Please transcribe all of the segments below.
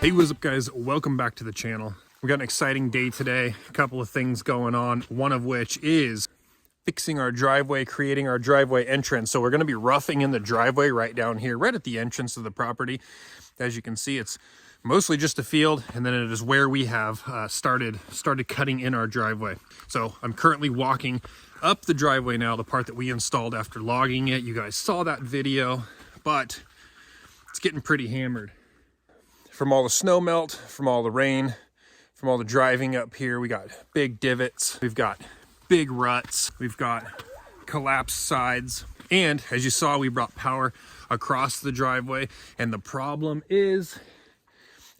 Hey, what's up guys? Welcome back to the channel. We got an exciting day today, a couple of things going on, one of which is fixing our driveway, creating our driveway entrance. So we're going to be roughing in the driveway right down here, right at the entrance of the property. As you can see, it's mostly just a field, and then it is where we have started cutting in our driveway. So I'm currently walking up the driveway now, the part that we installed after logging it. You guys saw that video, but it's getting pretty hammered. From all the snow melt, from all the rain, from all the driving up here, we got big divots, we've got big ruts, we've got collapsed sides, and as you saw, we brought power across the driveway, and the problem is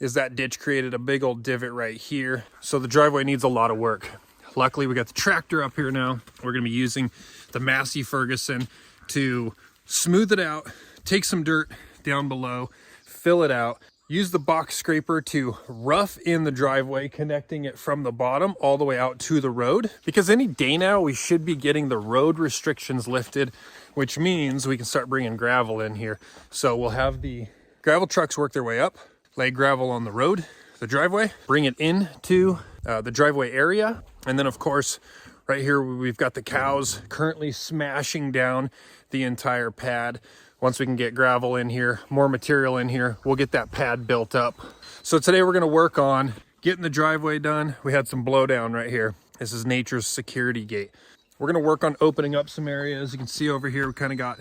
that ditch created a big old divot right here, so the driveway needs a lot of work. Luckily, we got the tractor up here now. We're gonna be using the Massey Ferguson to smooth it out, take some dirt down below, fill it out, use the box scraper to rough in the driveway, connecting it from the bottom all the way out to the road. Because any day now, we should be getting the road restrictions lifted, which means we can start bringing gravel in here. So we'll have the gravel trucks work their way up, lay gravel on the road, the driveway, bring it into the driveway area. And then of course, right here, we've got the cows currently smashing down the entire pad. Once we can get gravel in here, more material in here, we'll get that pad built up. So today we're gonna work on getting the driveway done. We had some blowdown right here. This is nature's security gate. We're gonna work on opening up some areas. You can see over here, we kind of got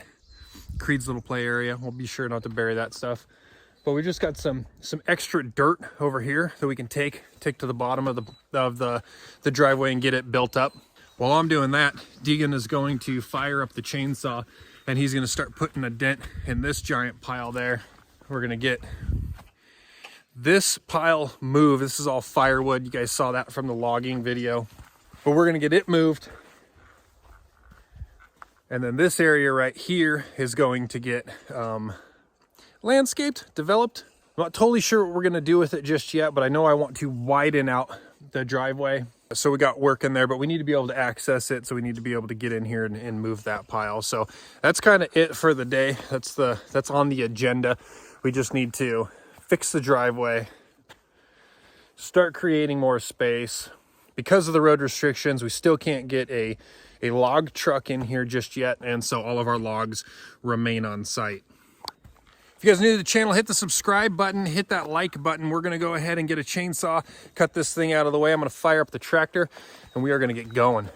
Creed's little play area. We'll be sure not to bury that stuff. But we just got some extra dirt over here that we can take to the bottom of the driveway and get it built up. While I'm doing that, Deegan is going to fire up the chainsaw, and he's gonna start putting a dent in this giant pile there. We're gonna get this pile moved. This is all firewood. You guys saw that from the logging video. But we're gonna get it moved. And then this area right here is going to get landscaped, developed. I'm not totally sure what we're gonna do with it just yet, but I know I want to widen out the driveway. So we got work in there, but we need to be able to access it. So we need to be able to get in here and move that pile. So that's kind of it for the day. That's on the agenda. We just need to fix the driveway, start creating more space. Because of the road restrictions, we still can't get a log truck in here just yet. And so all of our logs remain on site. If you guys are new to the channel, hit the subscribe button, hit that like button. We're gonna go ahead and get a chainsaw, cut this thing out of the way. I'm gonna fire up the tractor and we are gonna get going.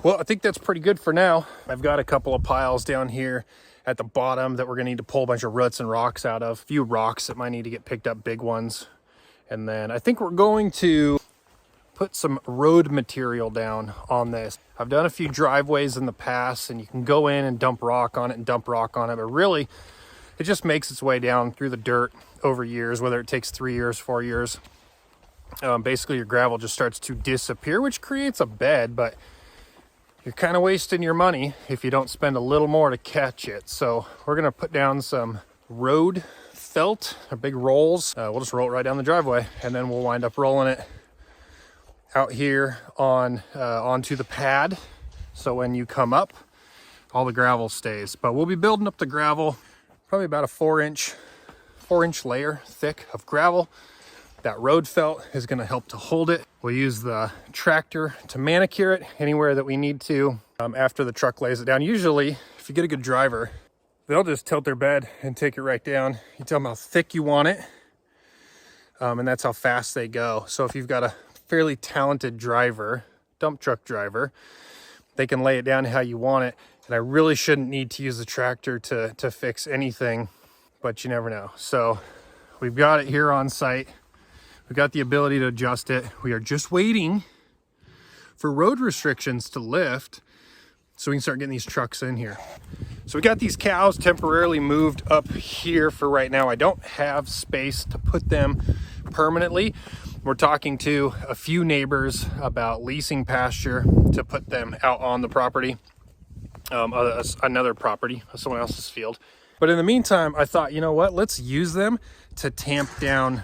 Well, I think that's pretty good for now. I've got a couple of piles down here at the bottom that we're gonna need to pull a bunch of roots and rocks out of. A few rocks that might need to get picked up, big ones. And then I think we're going to put some road material down on this. I've done a few driveways in the past, and you can go in and dump rock on it and dump rock on it, but really it just makes its way down through the dirt over years, whether it takes 3 years, 4 years. Basically your gravel just starts to disappear, which creates a bed, but you're kind of wasting your money if you don't spend a little more to catch it. So we're gonna put down some road felt, or big rolls. We'll just roll it right down the driveway, and then we'll wind up rolling it out here on onto the pad. So when you come up, all the gravel stays. But we'll be building up the gravel, probably about a 4-inch layer thick of gravel. That road felt is going to help to hold it. We'll use the tractor to manicure it anywhere that we need to after the truck lays it down. Usually, if you get a good driver, they'll just tilt their bed and take it right down. You tell them how thick you want it, and that's how fast they go. So if you've got a fairly talented driver, dump truck driver, they can lay it down how you want it. And I really shouldn't need to use the tractor to fix anything, but you never know. So we've got it here on site. We've got the ability to adjust it. We are just waiting for road restrictions to lift so we can start getting these trucks in here. So we got these cows temporarily moved up here for right now. I don't have space to put them permanently. We're talking to a few neighbors about leasing pasture to put them out on the property, another property, someone else's field. But in the meantime, I thought, you know what, let's use them to tamp down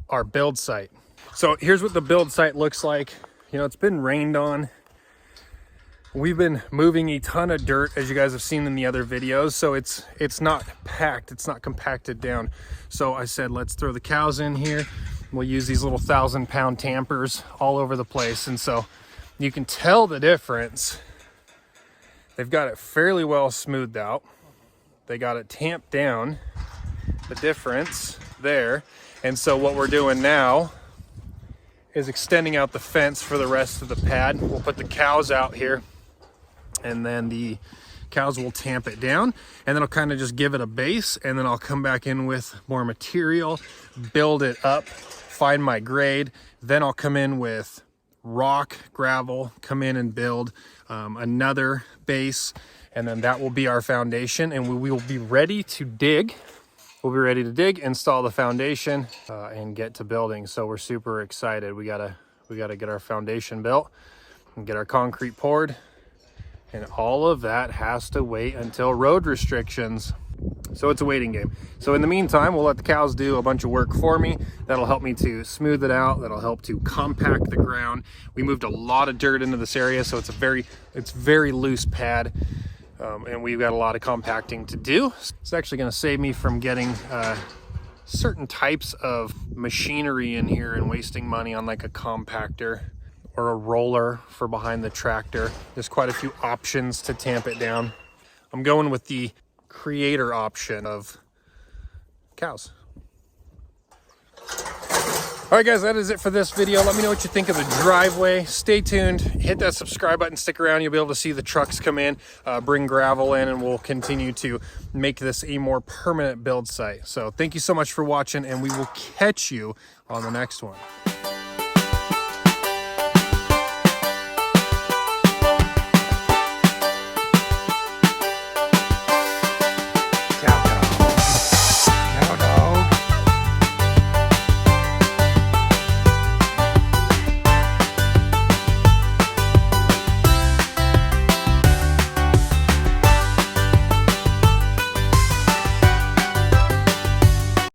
our build site. So here's what the build site looks like. You know, it's been rained on. We've been moving a ton of dirt, as you guys have seen in the other videos. So it's not packed, it's not compacted down. So I said, let's throw the cows in here. We'll use these little 1,000-pound tampers all over the place. And so you can tell the difference. They've got it fairly well smoothed out. They got it tamped down, the difference there. And so what we're doing now is extending out the fence for the rest of the pad. We'll put the cows out here, and then the cows will tamp it down, and then I'll kind of just give it a base, and then I'll come back in with more material, build it up, find my grade. Then I'll come in with rock, gravel, come in and build another base, and then that will be our foundation, and we will be ready to dig. We'll be ready to dig, install the foundation, and get to building. So we're super excited. We gotta get our foundation built and get our concrete poured, and all of that has to wait until road restrictions. So it's a waiting game. So in the meantime, we'll let the cows do a bunch of work for me. That'll help me to smooth it out. That'll help to compact the ground. We moved a lot of dirt into this area, so it's very loose pad. And we've got a lot of compacting to do. It's actually going to save me from getting certain types of machinery in here and wasting money on like a compactor or a roller for behind the tractor. There's quite a few options to tamp it down. I'm going with the creator option of cows. All right, guys, that is it for this video. Let me know what you think of the driveway. Stay tuned. Hit that subscribe button. Stick around. You'll be able to see the trucks come in, bring gravel in, and we'll continue to make this a more permanent build site. So thank you so much for watching, and we will catch you on the next one.